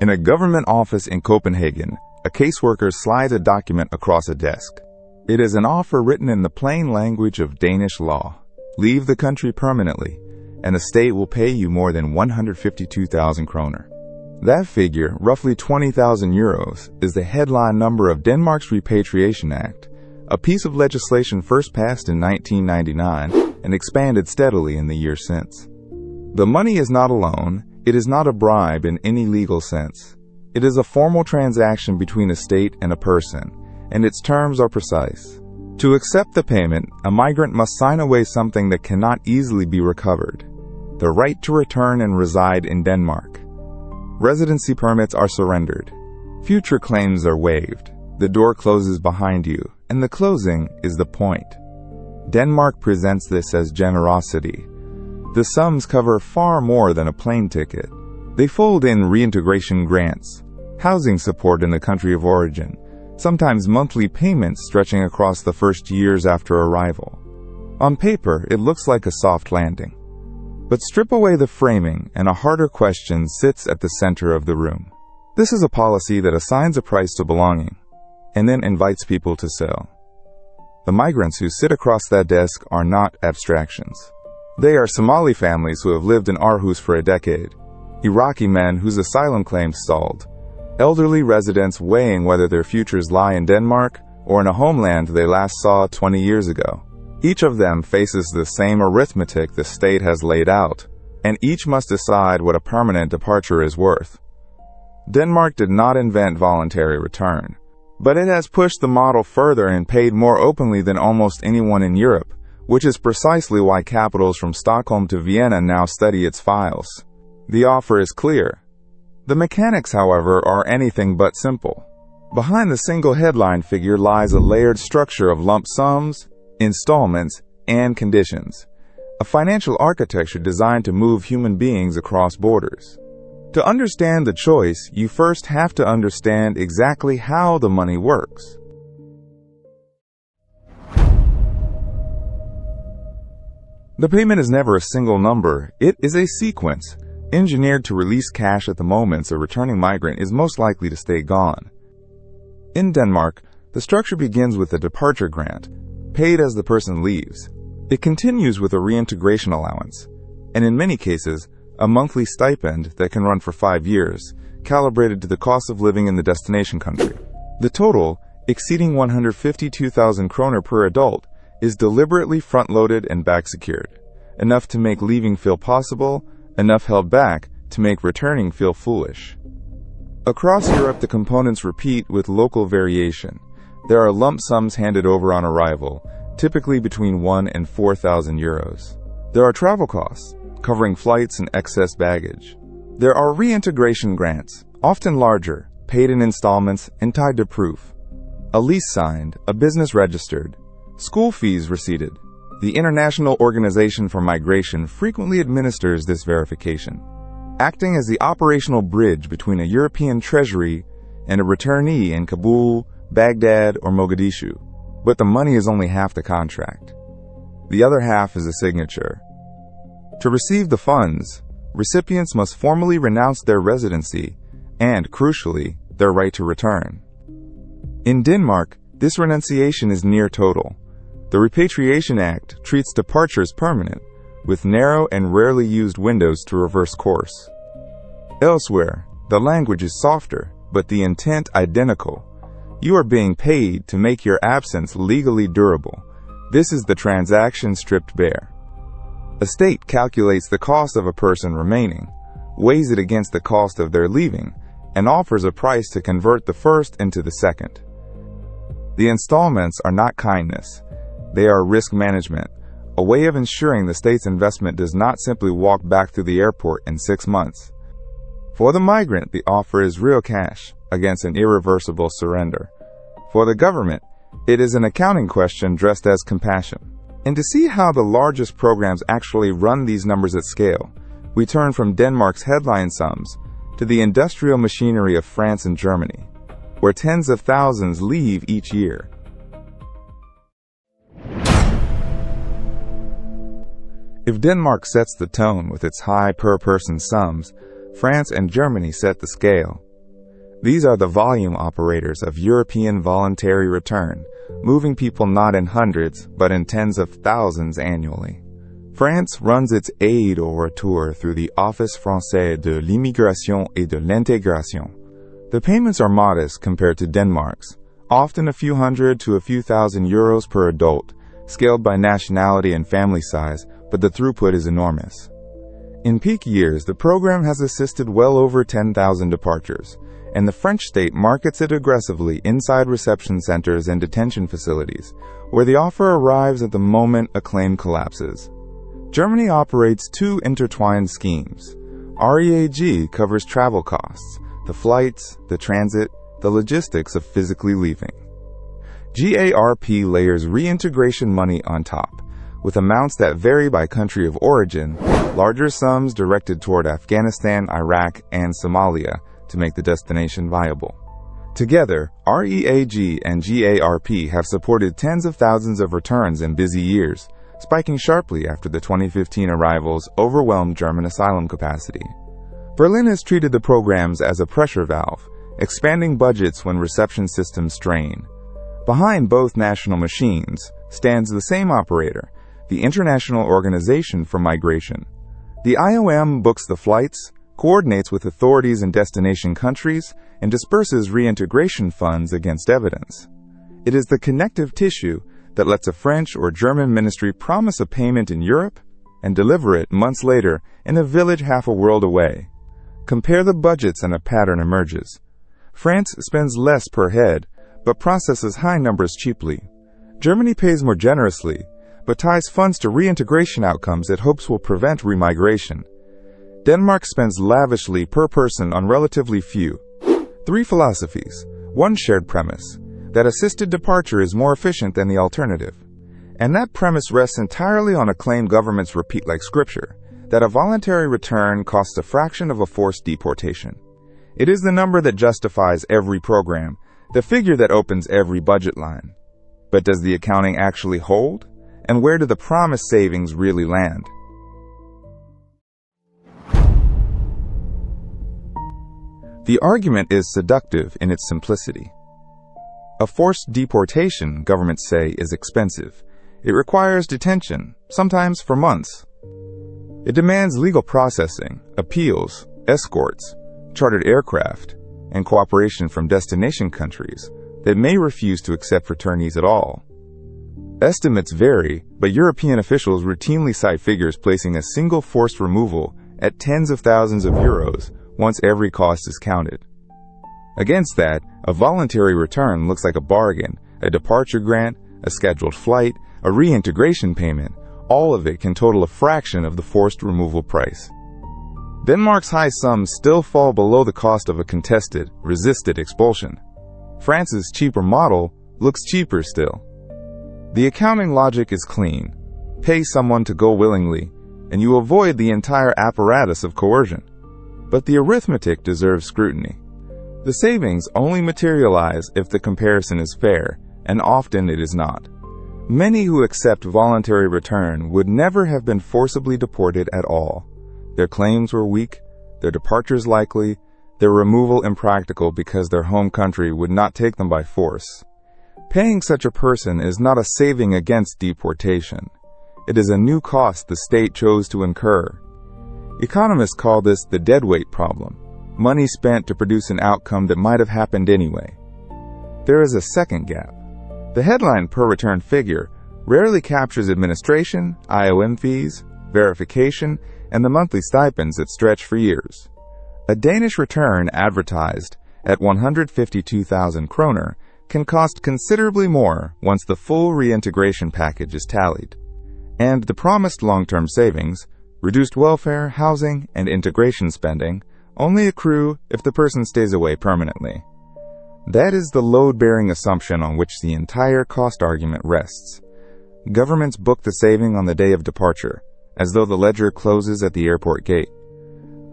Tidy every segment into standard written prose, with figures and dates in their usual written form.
In a government office in Copenhagen, a caseworker slides a document across a desk. It is an offer written in the plain language of Danish law. Leave the country permanently, and the state will pay you more than 152,000 kroner. That figure, roughly 20,000 euros, is the headline number of Denmark's Repatriation Act, a piece of legislation first passed in 1999 and expanded steadily in the years since. The money is not a loan. It is not a bribe in any legal sense. It is a formal transaction between a state and a person, and its terms are precise. To accept the payment, a migrant must sign away something that cannot easily be recovered: the right to return and reside in Denmark. Residency permits are surrendered. Future claims are waived. The door closes behind you, and the closing is the point. Denmark presents this as generosity. The sums cover far more than a plane ticket. They fold in reintegration grants, housing support in the country of origin, sometimes monthly payments stretching across the first years after arrival. On paper, it looks like a soft landing. But strip away the framing, and a harder question sits at the center of the room. This is a policy that assigns a price to belonging, and then invites people to sell. The migrants who sit across that desk are not abstractions. They are Somali families who have lived in Aarhus for a decade, Iraqi men whose asylum claims stalled, elderly residents weighing whether their futures lie in Denmark or in a homeland they last saw 20 years ago. Each of them faces the same arithmetic the state has laid out, and each must decide what a permanent departure is worth. Denmark did not invent voluntary return, but it has pushed the model further and paid more openly than almost anyone in Europe, which is precisely why capitals from Stockholm to Vienna now study its files. The offer is clear. The mechanics, however, are anything but simple. Behind the single headline figure lies a layered structure of lump sums, installments, and conditions, a financial architecture designed to move human beings across borders. To understand the choice, you first have to understand exactly how the money works. The payment is never a single number. It is a sequence, engineered to release cash at the moments a returning migrant is most likely to stay gone. In Denmark, the structure begins with a departure grant, paid as the person leaves. It continues with a reintegration allowance, and in many cases, a monthly stipend that can run for 5 years, calibrated to the cost of living in the destination country. The total, exceeding 152,000 kroner per adult, is deliberately front-loaded and back-secured, enough to make leaving feel possible, enough held back to make returning feel foolish. Across Europe, the components repeat with local variation. There are lump sums handed over on arrival, typically between 1 and 4,000 euros. There are travel costs, covering flights and excess baggage. There are reintegration grants, often larger, paid in installments and tied to proof. A lease signed, a business registered, school fees receipted. The International Organization for Migration frequently administers this verification, acting as the operational bridge between a European treasury and a returnee in Kabul, Baghdad, or Mogadishu. But the money is only half the contract. The other half is a signature. To receive the funds, recipients must formally renounce their residency and, crucially, their right to return. In Denmark, this renunciation is near total. The Repatriation Act treats departures permanent, with narrow and rarely used windows to reverse course. Elsewhere, the language is softer, but the intent identical. You are being paid to make your absence legally durable. This is the transaction stripped bare. A state calculates the cost of a person remaining, weighs it against the cost of their leaving, and offers a price to convert the first into the second. The installments are not kindness. They are risk management, a way of ensuring the state's investment does not simply walk back through the airport in 6 months. For the migrant, the offer is real cash against an irreversible surrender. For the government, it is an accounting question dressed as compassion. And to see how the largest programs actually run these numbers at scale, we turn from Denmark's headline sums to the industrial machinery of France and Germany, where tens of thousands leave each year. If Denmark sets the tone with its high per-person sums, France and Germany set the scale, These are the volume operators of European voluntary return, moving people not in hundreds, but in tens of thousands annually. France runs its aide au retour through the Office Français de l'Immigration et de l'Intégration. The payments are modest compared to Denmark's, often a few hundred to a few thousand euros per adult, scaled by nationality and family size, but the throughput is enormous. In peak years, the program has assisted well over 10,000 departures, and the French state markets it aggressively inside reception centers and detention facilities, where the offer arrives at the moment a claim collapses. Germany operates two intertwined schemes. REAG covers travel costs, the flights, the transit, the logistics of physically leaving. GARP layers reintegration money on top, with amounts that vary by country of origin, larger sums directed toward Afghanistan, Iraq, and Somalia to make the destination viable. Together, REAG and GARP have supported tens of thousands of returns in busy years, spiking sharply after the 2015 arrivals overwhelmed German asylum capacity. Berlin has treated the programs as a pressure valve, expanding budgets when reception systems strain. Behind both national machines stands the same operator, the International Organization for Migration. The IOM books the flights, coordinates with authorities in destination countries, and disperses reintegration funds against evidence. It is the connective tissue that lets a French or German ministry promise a payment in Europe and deliver it months later in a village half a world away. Compare the budgets and a pattern emerges. France spends less per head, but processes high numbers cheaply. Germany pays more generously, but ties funds to reintegration outcomes it hopes will prevent remigration. Denmark spends lavishly per person on relatively few. Three philosophies, one shared premise, that assisted departure is more efficient than the alternative. And that premise rests entirely on a claim governments repeat like scripture, that a voluntary return costs a fraction of a forced deportation. It is the number that justifies every program, the figure that opens every budget line. But does the accounting actually hold? And where do the promised savings really land? The argument is seductive in its simplicity. A forced deportation, governments say, is expensive. It requires detention, sometimes for months. It demands legal processing, appeals, escorts, chartered aircraft, and cooperation from destination countries that may refuse to accept returnees at all. Estimates vary, but European officials routinely cite figures placing a single forced removal at tens of thousands of euros once every cost is counted. Against that, a voluntary return looks like a bargain, a departure grant, a scheduled flight, a reintegration payment. All of it can total a fraction of the forced removal price. Denmark's high sums still fall below the cost of a contested, resisted expulsion. France's cheaper model looks cheaper still. The accounting logic is clean. Pay someone to go willingly, and you avoid the entire apparatus of coercion. But the arithmetic deserves scrutiny. The savings only materialize if the comparison is fair, and often it is not. Many who accept voluntary return would never have been forcibly deported at all. Their claims were weak, their departures likely, their removal impractical because their home country would not take them by force. Paying such a person is not a saving against deportation. It is a new cost the state chose to incur. Economists call this the deadweight problem, money spent to produce an outcome that might have happened anyway. There is a second gap. The headline per return figure rarely captures administration, IOM fees, verification, and the monthly stipends that stretch for years. A Danish return advertised at 152,000 kroner can cost considerably more once the full reintegration package is tallied. And the promised long-term savings, reduced welfare, housing, and integration spending, only accrue if the person stays away permanently. That is the load-bearing assumption on which the entire cost argument rests. Governments book the saving on the day of departure, as though the ledger closes at the airport gate.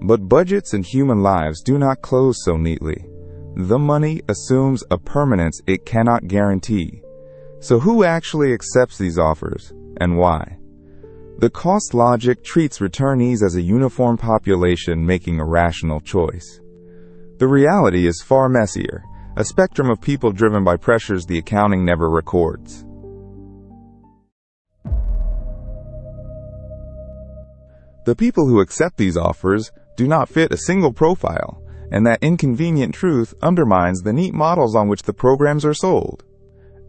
But budgets and human lives do not close so neatly. The money assumes a permanence it cannot guarantee. So who actually accepts these offers, and why? The cost logic treats returnees as a uniform population making a rational choice. The reality is far messier, a spectrum of people driven by pressures the accounting never records. The people who accept these offers do not fit a single profile, and that inconvenient truth undermines the neat models on which the programs are sold.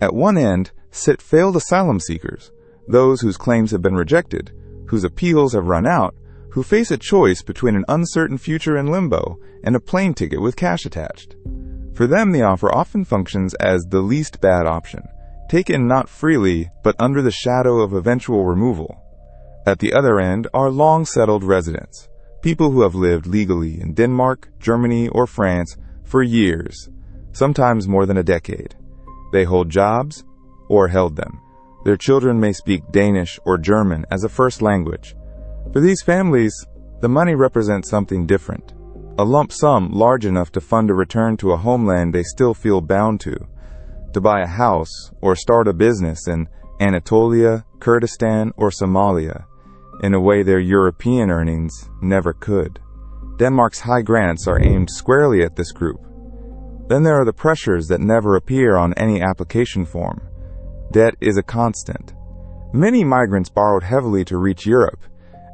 At one end sit failed asylum seekers, those whose claims have been rejected, whose appeals have run out, who face a choice between an uncertain future in limbo and a plane ticket with cash attached. For them, the offer often functions as the least bad option, taken not freely but under the shadow of eventual removal. At the other end are long-settled residents, people who have lived legally in Denmark, Germany, or France for years, sometimes more than a decade. They hold jobs, or held them. Their children may speak Danish or German as a first language. For these families, the money represents something different, a lump sum large enough to fund a return to a homeland they still feel bound to buy a house or start a business in Anatolia, Kurdistan, or Somalia, in a way their European earnings never could. Denmark's high grants are aimed squarely at this group. Then there are the pressures that never appear on any application form. Debt is a constant. Many migrants borrowed heavily to reach Europe,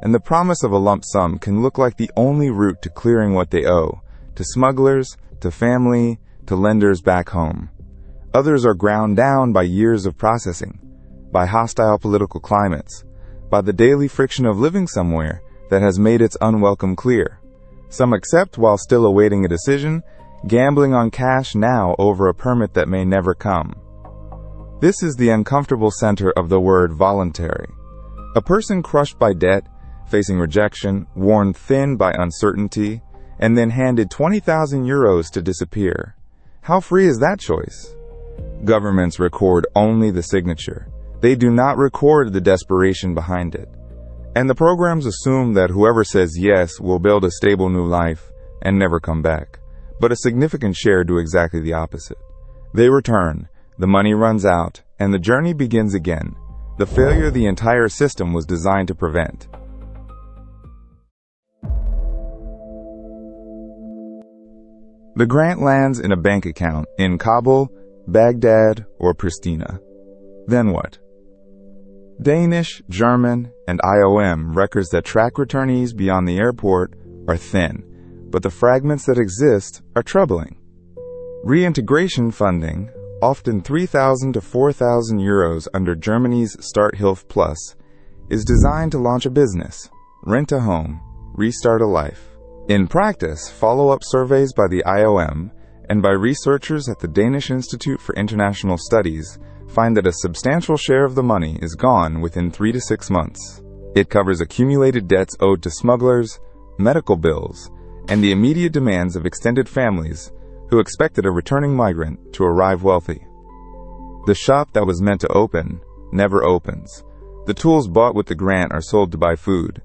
and the promise of a lump sum can look like the only route to clearing what they owe, to smugglers, to family, to lenders back home. Others are ground down by years of processing, by hostile political climates, by the daily friction of living somewhere that has made its unwelcome clear. Some accept while still awaiting a decision, gambling on cash now over a permit that may never come. This is the uncomfortable center of the word voluntary. A person crushed by debt, facing rejection, worn thin by uncertainty, and then handed 20,000 euros to disappear. How free is that choice? Governments record only the signature. They do not record the desperation behind it. And the programs assume that whoever says yes will build a stable new life and never come back. But a significant share do exactly the opposite. They return, the money runs out, and the journey begins again, the failure the entire system was designed to prevent. The grant lands in a bank account in Kabul, Baghdad, or Pristina. Then what? Danish, German, and IOM records that track returnees beyond the airport are thin, but the fragments that exist are troubling. Reintegration funding, often 3,000 to 4,000 euros under Germany's Starthilfe Plus, is designed to launch a business, rent a home, restart a life. In practice, follow-up surveys by the IOM and by researchers at the Danish Institute for International Studies find that a substantial share of the money is gone within 3 to 6 months. It covers accumulated debts owed to smugglers, medical bills, and the immediate demands of extended families who expected a returning migrant to arrive wealthy. The shop that was meant to open never opens. The tools bought with the grant are sold to buy food,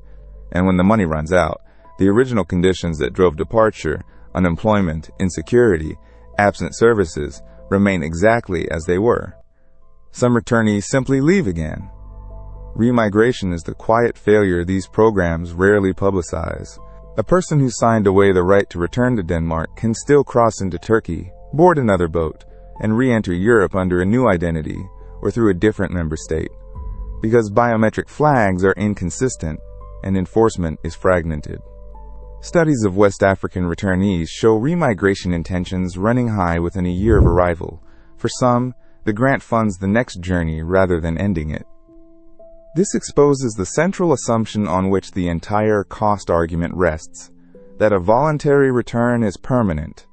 and when the money runs out, the original conditions that drove departure, unemployment, insecurity, absent services, remain exactly as they were. Some returnees simply leave again. Remigration is the quiet failure these programs rarely publicize. A person who signed away the right to return to Denmark can still cross into Turkey, board another boat, and re-enter Europe under a new identity or through a different member state, because biometric flags are inconsistent and enforcement is fragmented. Studies of West African returnees show remigration intentions running high within a year of arrival. For some, the grant funds the next journey rather than ending it. This exposes the central assumption on which the entire cost argument rests, that a voluntary return is permanent.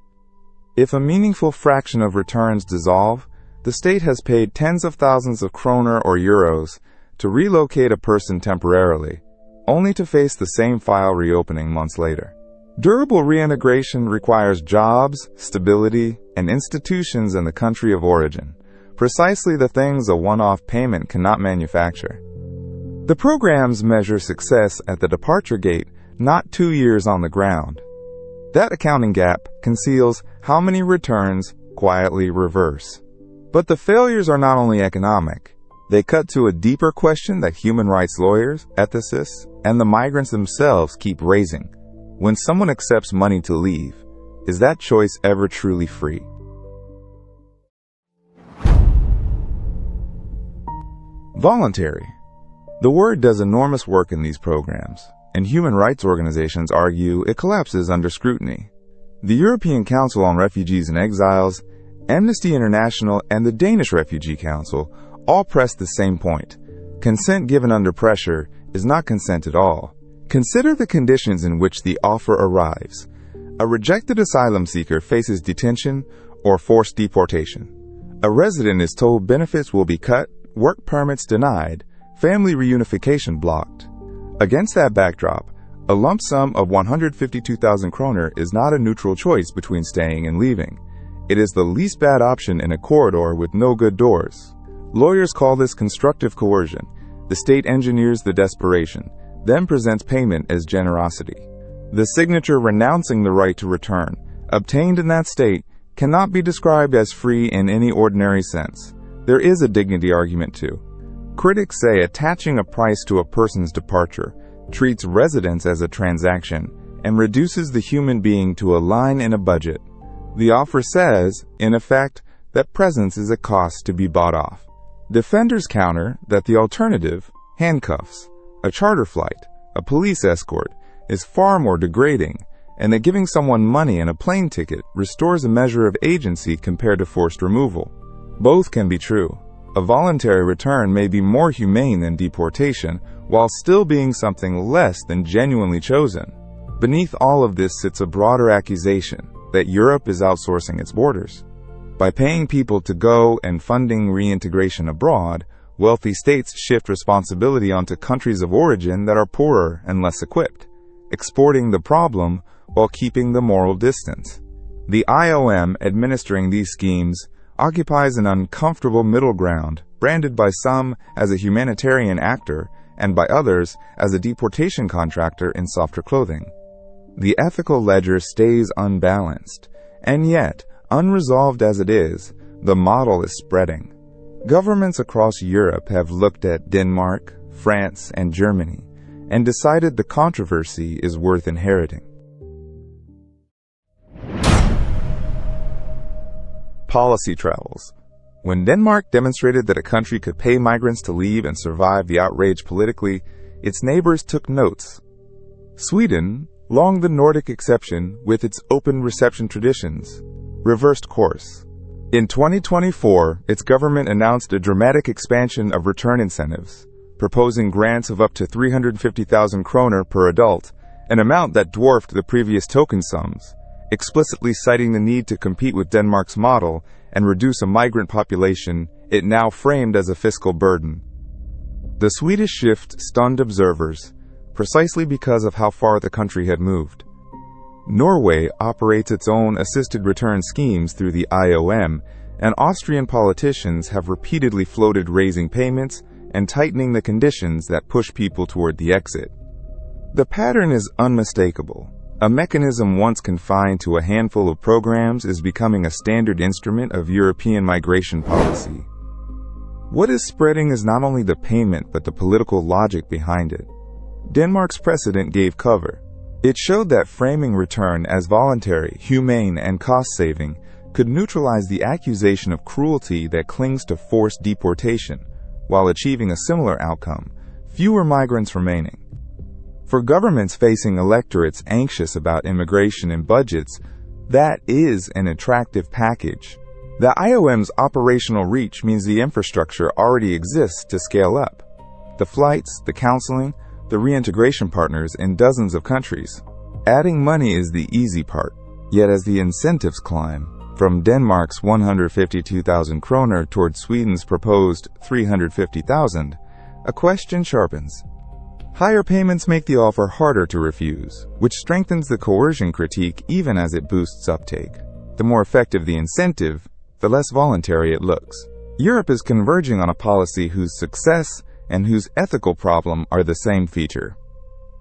If a meaningful fraction of returns dissolve, the state has paid tens of thousands of kroner or euros to relocate a person temporarily, only to face the same file reopening months later. Durable reintegration requires jobs, stability, and institutions in the country of origin, precisely the things a one-off payment cannot manufacture. The programs measure success at the departure gate, not 2 years on the ground. That accounting gap conceals how many returns quietly reverse. But the failures are not only economic. They cut to a deeper question that human rights lawyers, ethicists, and the migrants themselves keep raising. When someone accepts money to leave, Is that choice ever truly free? Voluntary. The word does enormous work in these programs, and human rights organizations argue it collapses under scrutiny. The European Council on Refugees and Exiles, Amnesty International, and the Danish Refugee Council all press the same point. Consent given under pressure is not consent at all. Consider the conditions in which the offer arrives. A rejected asylum seeker faces detention or forced deportation. A resident is told benefits will be cut, work permits denied, family reunification blocked. Against that backdrop, a lump sum of 152,000 kroner is not a neutral choice between staying and leaving. It is the least bad option in a corridor with no good doors. Lawyers call this constructive coercion. The state engineers the desperation, then presents payment as generosity. The signature renouncing the right to return, obtained in that state, cannot be described as free in any ordinary sense. There is a dignity argument too. Critics say attaching a price to a person's departure treats residence as a transaction and reduces the human being to a line in a budget. The offer says, in effect, that presence is a cost to be bought off. Defenders counter that the alternative, handcuffs, a charter flight, a police escort, is far more degrading, and that giving someone money and a plane ticket restores a measure of agency compared to forced removal. Both can be true. A voluntary return may be more humane than deportation, while still being something less than genuinely chosen. Beneath all of this sits a broader accusation that Europe is outsourcing its borders. By paying people to go and funding reintegration abroad, wealthy states shift responsibility onto countries of origin that are poorer and less equipped, exporting the problem while keeping the moral distance. The IOM administering these schemes occupies an uncomfortable middle ground, branded by some as a humanitarian actor and by others as a deportation contractor in softer clothing. The ethical ledger stays unbalanced, and yet, unresolved as it is, the model is spreading. Governments across Europe have looked at Denmark, France, and Germany, and decided the controversy is worth inheriting. Policy travels. When Denmark demonstrated that a country could pay migrants to leave and survive the outrage politically, its neighbors took notes. Sweden, long the Nordic exception with its open reception traditions, reversed course. In 2024, its government announced a dramatic expansion of return incentives, proposing grants of up to 350,000 kroner per adult, an amount that dwarfed the previous token sums, explicitly citing the need to compete with Denmark's model and reduce a migrant population it now framed as a fiscal burden. The Swedish shift stunned observers, precisely because of how far the country had moved. Norway operates its own assisted return schemes through the IOM, and Austrian politicians have repeatedly floated raising payments and tightening the conditions that push people toward the exit. The pattern is unmistakable. A mechanism once confined to a handful of programs is becoming a standard instrument of European migration policy. What is spreading is not only the payment but the political logic behind it. Denmark's precedent gave cover. It showed that framing return as voluntary, humane, and cost-saving could neutralize the accusation of cruelty that clings to forced deportation, while achieving a similar outcome, fewer migrants remaining. For governments facing electorates anxious about immigration and budgets, that is an attractive package. The IOM's operational reach means the infrastructure already exists to scale up. The flights, the counseling, the reintegration partners in dozens of countries. Adding money is the easy part. Yet as the incentives climb, from Denmark's 152,000 kroner toward Sweden's proposed 350,000, a question sharpens. Higher payments make the offer harder to refuse, which strengthens the coercion critique even as it boosts uptake. The more effective the incentive, the less voluntary it looks. Europe is converging on a policy whose success and whose ethical problem are the same feature.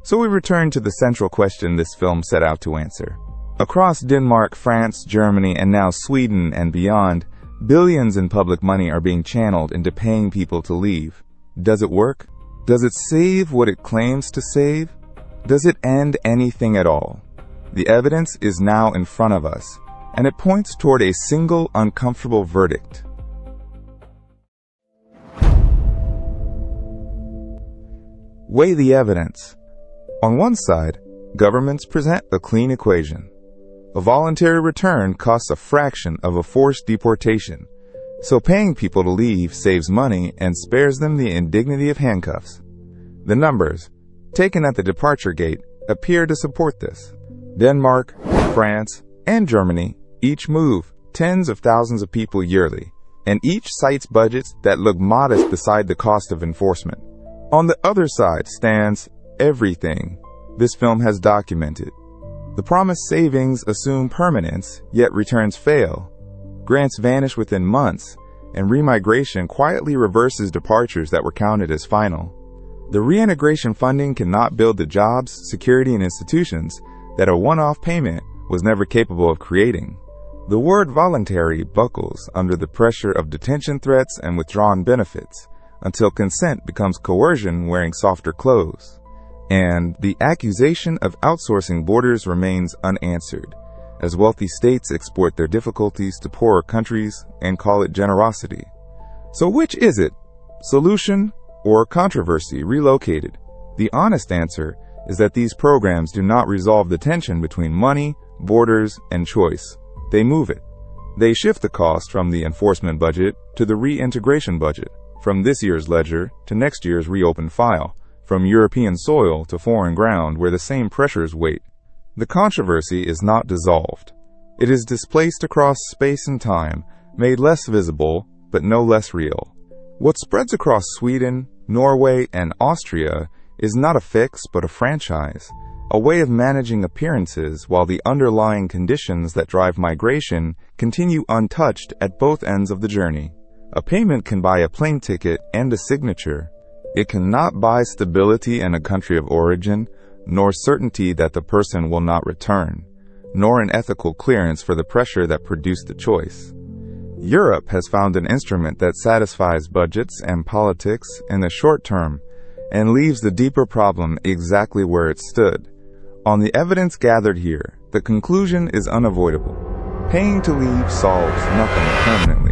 So we return to the central question this film set out to answer. Across Denmark, France, Germany, and now Sweden and beyond, billions in public money are being channeled into paying people to leave. Does it work? Does it save what it claims to save? Does it end anything at all? The evidence is now in front of us, and it points toward a single uncomfortable verdict. Weigh the evidence. On one side, governments present a clean equation. A voluntary return costs a fraction of a forced deportation, so paying people to leave saves money and spares them the indignity of handcuffs. The numbers, taken at the departure gate, appear to support this. Denmark, France, and Germany each move tens of thousands of people yearly, and each cites budgets that look modest beside the cost of enforcement. On the other side stands everything this film has documented. The promised savings assume permanence, yet returns fail. Grants vanish within months, and remigration quietly reverses departures that were counted as final. The reintegration funding cannot build the jobs, security, and institutions that a one-off payment was never capable of creating. The word voluntary buckles under the pressure of detention threats and withdrawn benefits, until consent becomes coercion wearing softer clothes. And the accusation of outsourcing borders remains unanswered, as wealthy states export their difficulties to poorer countries and call it generosity. So which is it? Solution or controversy relocated? The honest answer is that these programs do not resolve the tension between money, borders, and choice. They move it. They shift the cost from the enforcement budget to the reintegration budget, from this year's ledger to next year's reopened file, from European soil to foreign ground where the same pressures wait. The controversy is not dissolved. It is displaced across space and time, made less visible, but no less real. What spreads across Sweden, Norway, and Austria is not a fix but a franchise, a way of managing appearances while the underlying conditions that drive migration continue untouched at both ends of the journey. A payment can buy a plane ticket and a signature. It cannot buy stability in a country of origin, nor certainty that the person will not return, nor an ethical clearance for the pressure that produced the choice. Europe has found an instrument that satisfies budgets and politics in the short term and leaves the deeper problem exactly where it stood. On the evidence gathered here, the conclusion is unavoidable. Paying to leave solves nothing permanently.